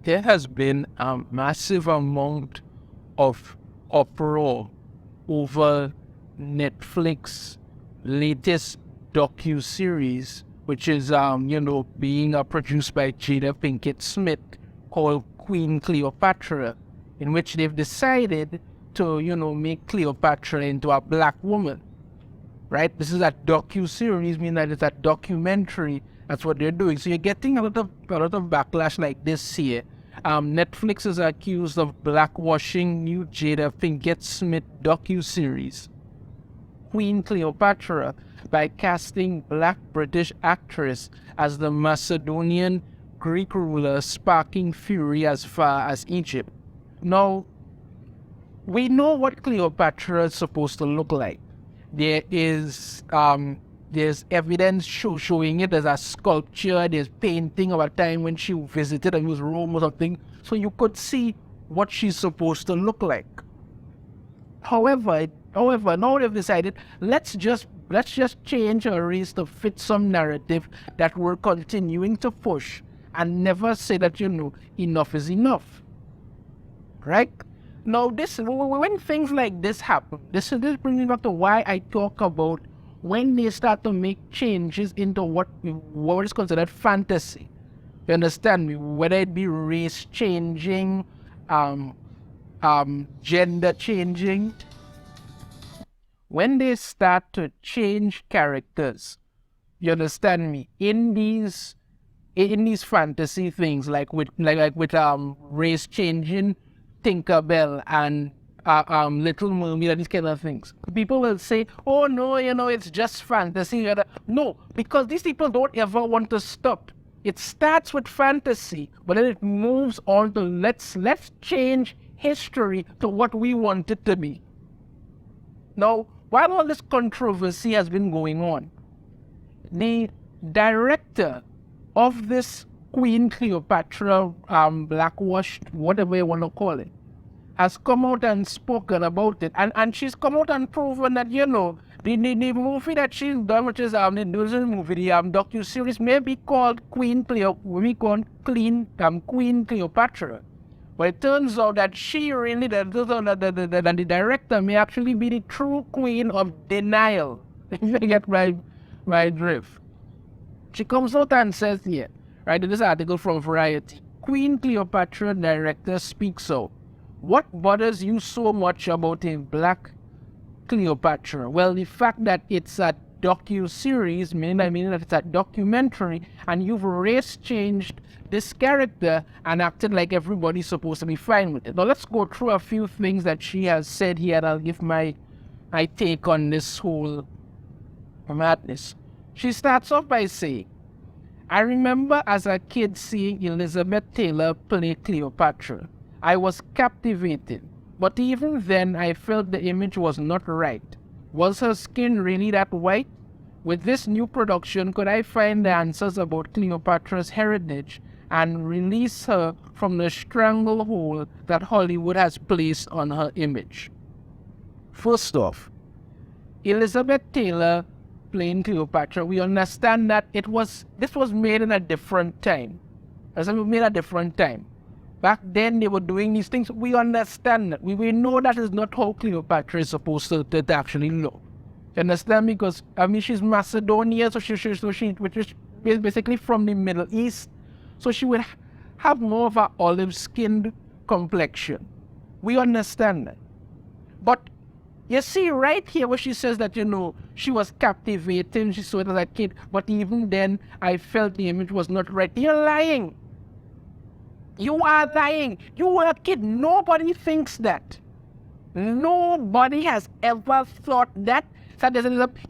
there has been a massive amount of uproar over Netflix latest docuseries, which is being produced by Jada Pinkett Smith, called Queen Cleopatra, in which they've decided to make Cleopatra into a black woman. Right? This is a docuseries, meaning that it's a documentary. That's what they're doing. So you're getting a lot of backlash like this here. Netflix is accused of blackwashing new Jada Pinkett Smith docuseries, Queen Cleopatra, by casting black British actress as the Macedonian Greek ruler, sparking fury as far as Egypt. Now, we know what Cleopatra is supposed to look like. There's evidence showing it. There's a sculpture, there's painting of a time when she visited and it was Rome or something. So you could see what she's supposed to look like. However, now they've decided, let's just change her race to fit some narrative that we're continuing to push and never say that, enough is enough. Right? Now, when things like this happen, this brings me back to why I talk about when they start to make changes into what is considered fantasy. You understand me? Whether it be race changing, gender changing. When they start to change characters, you understand me? In these fantasy things, like with race changing Tinkerbell and Little Mermaid and these kind of things, people will say, oh no, it's just fantasy. No, because these people don't ever want to stop. It starts with fantasy, but then it moves on to let's change history to what we want it to be. Now, while all this controversy has been going on, the director of this Queen Cleopatra blackwashed, whatever you want to call it, has come out and spoken about it. And she's come out and proven that, the movie that she's done, which is the docuseries, may be called Queen Cleopatra. But it turns out that she really, the director may actually be the true queen of denial. If you get my drift. She comes out and says here, right, in this article from Variety, Queen Cleopatra director speaks out. What bothers you so much about a black Cleopatra? Well, the fact that it's a docu-series, meaning that it's a documentary, and you've race changed this character and acted like everybody's supposed to be fine with it. Now let's go through a few things that she has said here, and I'll give my take on this whole madness. She starts off by saying, I remember as a kid seeing Elizabeth Taylor play Cleopatra. I was captivated, but even then I felt the image was not right. Was her skin really that white? With this new production, could I find the answers about Cleopatra's heritage and release her from the stranglehold that Hollywood has placed on her image? First off, Elizabeth Taylor playing Cleopatra, we understand that this was made in a different time. Back then they were doing these things. We understand that. We know that is not how Cleopatra is supposed to actually look. You understand? Because she's Macedonian, so which is basically from the Middle East. So she would have more of an olive-skinned complexion. We understand that. But you see right here where she says that, she was captivating, she saw it as a kid, but even then I felt the image was not right. You're lying. You are lying. You were a kid. Nobody thinks that. Nobody has ever thought that. So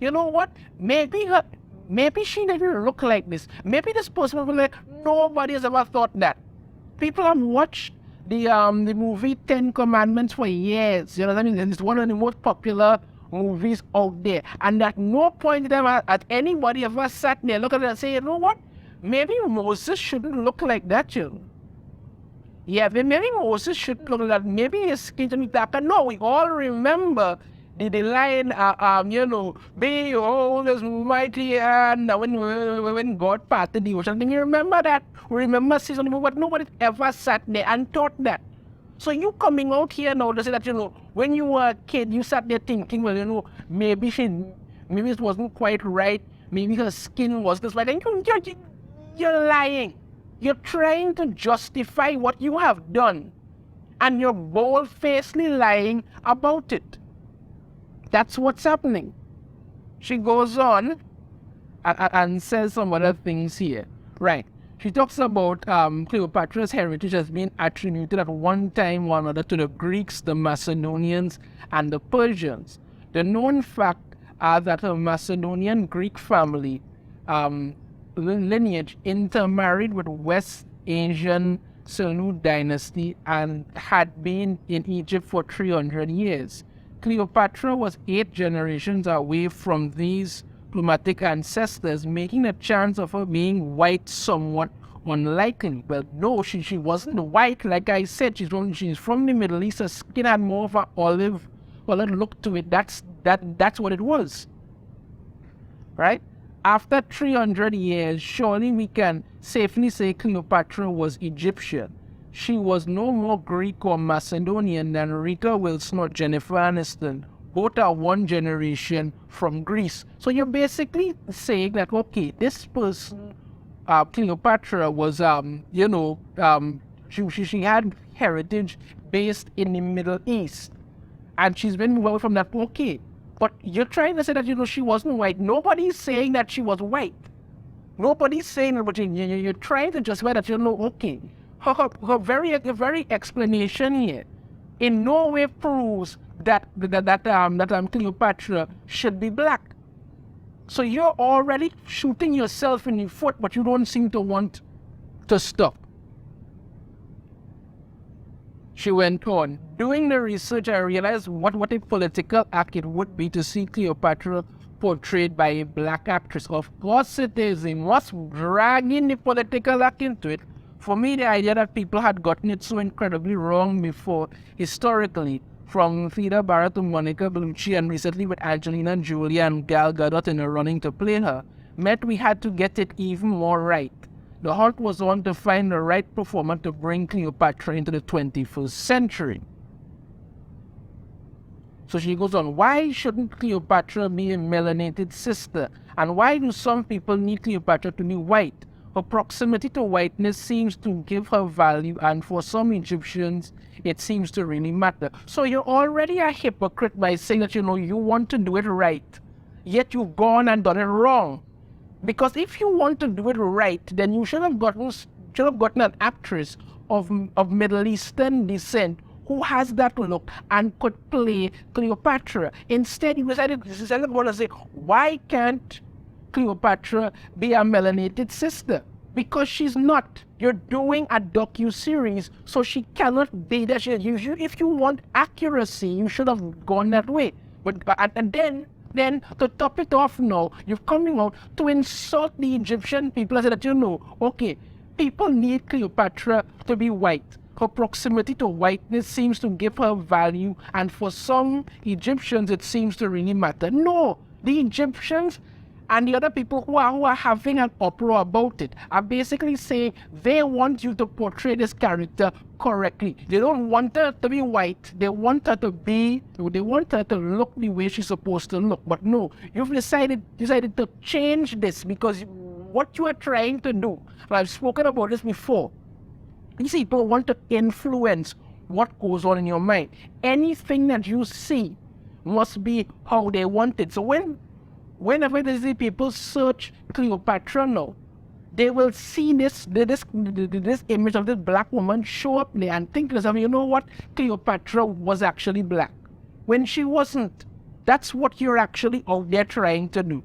you know what? Maybe she didn't look like this. Maybe this person was like, nobody has ever thought that. People have watched the movie 10 Commandments for years. You know what I mean? It's one of the most popular movies out there. And at no point in time had anybody ever sat there, look at it and say, you know what? Maybe Moses shouldn't look like that, Yeah, maybe Moses should look like that. Maybe his skin should be darker. No, we all remember the line, behold this mighty hand, when God parted the ocean. You remember that? We remember season, but nobody ever sat there and thought that. So you coming out here now to say that, when you were a kid, you sat there thinking, well, maybe it wasn't quite right, maybe her skin was this right, and you're lying. You're trying to justify what you have done, and you're bold-facedly lying about it. That's what's happening. She goes on and says some other things here. Right. She talks about Cleopatra's heritage has been attributed at one time or another to the Greeks, the Macedonians, and the Persians. The known fact that a Macedonian Greek family lineage intermarried with West Asian Seleucid dynasty and had been in Egypt for 300 years. Cleopatra was 8 generations away from these diplomatic ancestors, making the chance of her being white somewhat unlikely. Well, no, she wasn't white. Like I said, she's from the Middle East. Her skin had more of an olive look to it. That's what it was, right? After 300 years, surely we can safely say Cleopatra was Egyptian. She was no more Greek or Macedonian than Rita Wilson or Jennifer Aniston. Both are one generation from Greece. So you're basically saying that, okay, this person, Cleopatra, was, she had heritage based in the Middle East. And she's been away from that, okay. But you're trying to say that, she wasn't white. Nobody's saying that she was white. Nobody's saying that, but you're trying to justify that, okay. Her very explanation here in no way proves that Cleopatra should be black. So you're already shooting yourself in the foot, but you don't seem to want to stop. She went on, doing the research, I realized what a political act it would be to see Cleopatra portrayed by a black actress. Of course it is. He must drag in the political act into it. For me, the idea that people had gotten it so incredibly wrong before, historically, from Frida Barra to Monica Bellucci, and recently with Angelina Jolie and Gal Gadot in the running to play her, meant we had to get it even more right. The hunt was on to find the right performer to bring Cleopatra into the 21st century. So she goes on, why shouldn't Cleopatra be a melanated sister? And why do some people need Cleopatra to be white? Her proximity to whiteness seems to give her value, and for some Egyptians, it seems to really matter. So you're already a hypocrite by saying that, you want to do it right, yet you've gone and done it wrong. Because if you want to do it right, then you should have gotten an actress of Middle Eastern descent who has that look and could play Cleopatra. Instead, you decided to say, why can't Cleopatra be a melanated sister? Because she's not. You're doing a docuseries, so she cannot be that. If you want accuracy, you should have gone that way. And then to top it off now, you're coming out to insult the Egyptian people and say that, okay, people need Cleopatra to be white. Her proximity to whiteness seems to give her value, and for some Egyptians, it seems to really matter. No, the Egyptians and the other people who are having an uproar about it are basically saying they want you to portray this character correctly. They don't want her to be white. They want her to look the way she's supposed to look. But no, you've decided to change this because what you are trying to do, and I've spoken about this before, these people want to influence what goes on in your mind. Anything that you see must be how they want it. So whenever they see people search Cleopatra now, they will see this image of this black woman show up there and think to themselves, you know what? Cleopatra was actually black, when she wasn't. That's what you're actually out there trying to do.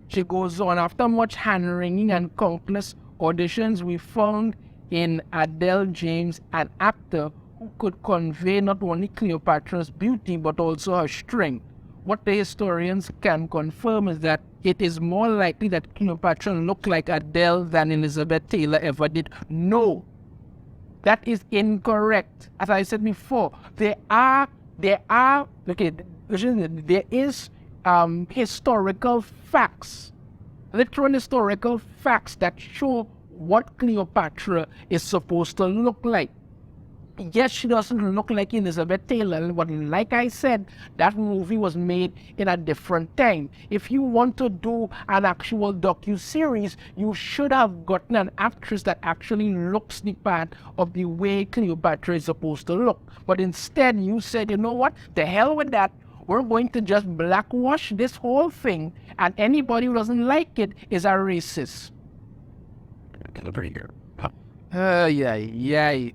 She goes on, after much hand-wringing and countless auditions, we found in Adele James an actor who could convey not only Cleopatra's beauty but also her strength. What the historians can confirm is that it is more likely that Cleopatra looked like Adele than Elizabeth Taylor ever did. No, that is incorrect. As I said before, there are there are, okay, there is historical facts, literal historical facts that show what Cleopatra is supposed to look like. Yes, she doesn't look like Elizabeth Taylor, but like I said, that movie was made in a different time. If you want to do an actual docu-series, you should have gotten an actress that actually looks the part of the way Cleopatra is supposed to look. But instead, you said, you know what, the hell with that. We're going to just blackwash this whole thing, and anybody who doesn't like it is a racist. Yeah.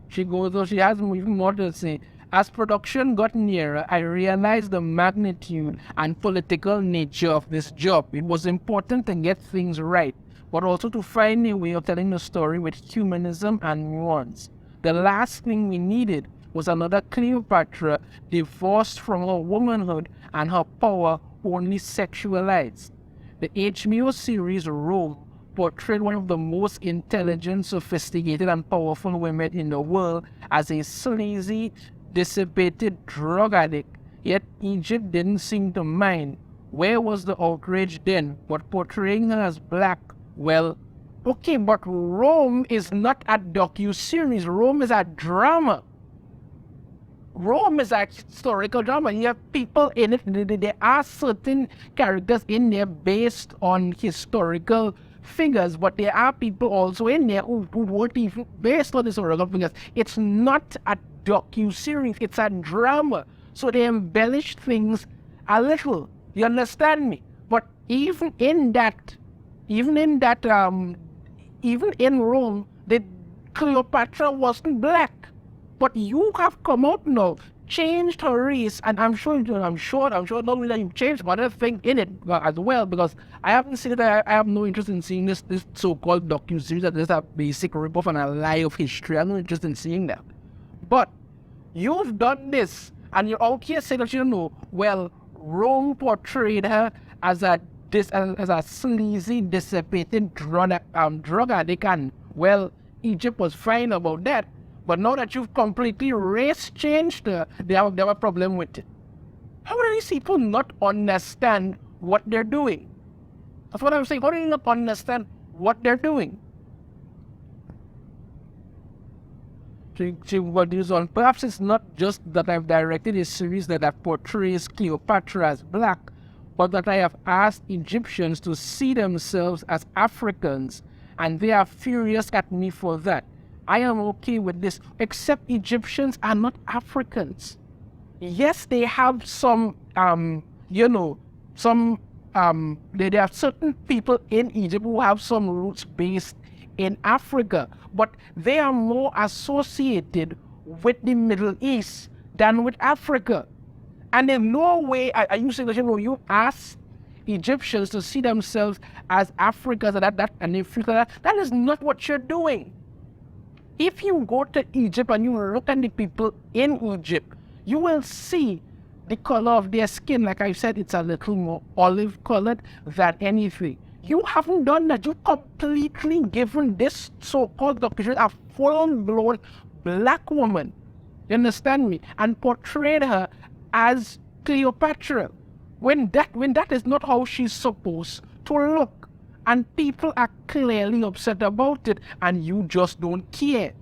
She goes on, she has even more to say. As production got nearer, I realized the magnitude and political nature of this job. It was important to get things right, but also to find a way of telling the story with humanism and nuance. The last thing we needed was another Cleopatra divorced from her womanhood and her power only sexualized. The HBO series Rome portrayed one of the most intelligent, sophisticated, and powerful women in the world as a sleazy, dissipated drug addict. Yet Egypt didn't seem to mind. Where was the outrage then? But portraying her as black, well, okay, but Rome is not a docu-series. Rome is a drama. Rome is a historical drama. You have people in it. There are certain characters in there based on historical figures, but there are people also in there who weren't even based on historical figures. It's not a docu-series, it's a drama. So they embellish things a little. You understand me? But even in Rome, the Cleopatra wasn't black. But you have come out now, changed her race, and I'm sure not only that you've changed other thing in it as well, because I haven't seen it. I have no interest in seeing this so-called docu-series that is a basic ripoff and a lie of history. I'm not interested in seeing that. But you've done this, and you're out here saying that you know, well, Rome portrayed her as a sleazy, dissipated drug addict, and well, Egypt was fine about that. But now that you've completely race changed, they have a problem with it. How do these people not understand what they're doing? That's what I'm saying. How do you not understand what they're doing? She continues on. Perhaps it's not just that I've directed a series that portrays Cleopatra as black, but that I have asked Egyptians to see themselves as Africans, and they are furious at me for that. I am okay with this, except Egyptians are not Africans. Yes, they have some, there are certain people in Egypt who have some roots based in Africa, but they are more associated with the Middle East than with Africa. And in no way are you saying that you ask Egyptians to see themselves as Africans and they feel that is not what you're doing. If you go to Egypt and you look at the people in Egypt, you will see the color of their skin. Like I said, it's a little more olive colored than anything. You haven't done that. You've completely given this so-called documentary a full-blown black woman. You understand me? And portrayed her as Cleopatra. When that is not how she's supposed to look. And people are clearly upset about it, and you just don't care.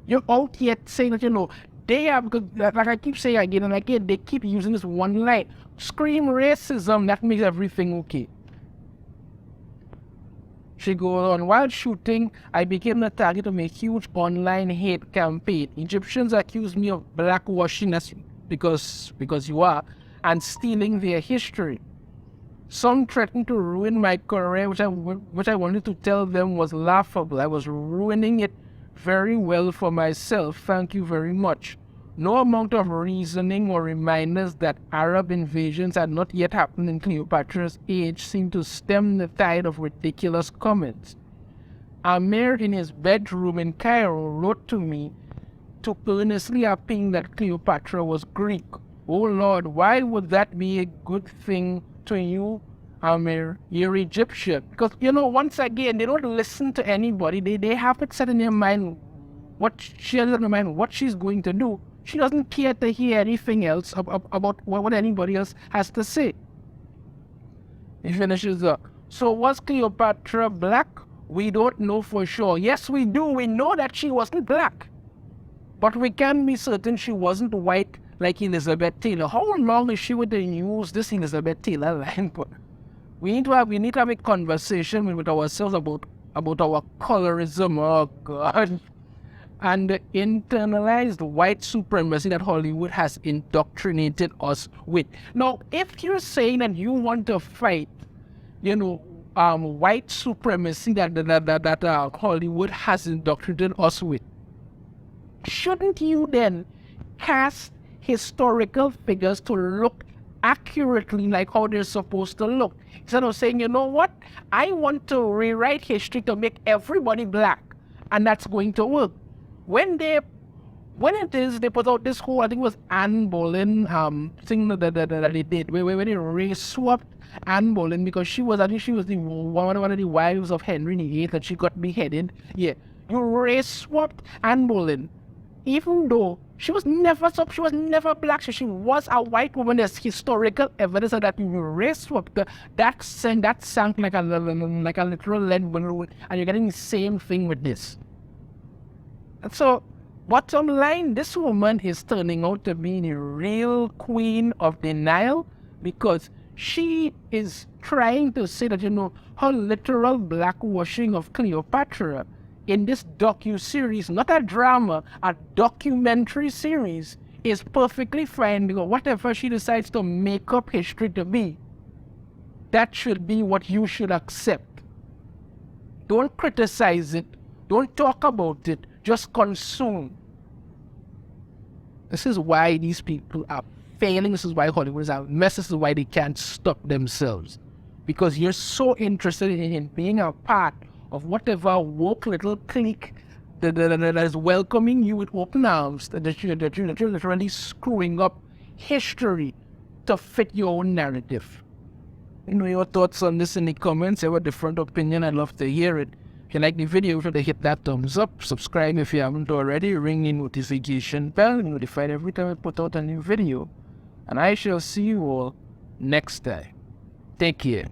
You're out here saying that, they have, like I keep saying again and again, they keep using this one line. Scream racism, that makes everything okay. She goes on, while shooting, I became the target of a huge online hate campaign. Egyptians accuse me of blackwashing us because you are, and stealing their history. Some threatened to ruin my career, which I wanted to tell them was laughable. I was ruining it very well for myself. Thank you very much. No amount of reasoning or reminders that Arab invasions had not yet happened in Cleopatra's age seemed to stem the tide of ridiculous comments. Amir, in his bedroom in Cairo, wrote to me to earnestly appeal that Cleopatra was Greek. Oh Lord, why would that be a good thing to you, Amir? You're Egyptian. Because, once again, they don't listen to anybody. They have it set in their mind what she's going to do. She doesn't care to hear anything else about what anybody else has to say. He finishes up. So was Cleopatra black? We don't know for sure. Yes, we do. We know that she wasn't black. But we can be certain she wasn't white like Elizabeth Taylor. How long is she with the news, this Elizabeth Taylor line? But we need to have a conversation with ourselves about our colorism, oh God, and the internalized white supremacy that Hollywood has indoctrinated us with. Now, if you're saying that you want to fight, white supremacy that Hollywood has indoctrinated us with, shouldn't you then cast historical figures to look accurately like how they're supposed to look? Instead of saying, you know what, I want to rewrite history to make everybody black, and that's going to work. When they put out this whole, I think it was Anne Boleyn thing that they did, where they race swapped Anne Boleyn because she was one of the wives of Henry VIII and she got beheaded. Yeah, you race swapped Anne Boleyn, even though she was never black. She was a white woman. There's historical evidence that you race swapped that sank like a literal lead balloon, and you're getting the same thing with this. And so, bottom line, this woman is turning out to be the real queen of denial, because she is trying to say that, her literal blackwashing of Cleopatra in this docuseries, not a drama, a documentary series, is perfectly fine, because whatever she decides to make up history to be, that should be what you should accept. Don't criticize it. Don't talk about it. Just consume. This is why these people are failing. This is why Hollywood is a mess. This is why they can't stop themselves. Because you're so interested in being a part of whatever woke little clique that is welcoming you with open arms, that you're literally screwing up history to fit your own narrative. Your thoughts on this in the comments. If you have a different opinion, I'd love to hear it. If you like the video, be sure to hit that thumbs up, subscribe if you haven't already, ring the notification bell, notified every time I put out a new video. And I shall see you all next time. Take care.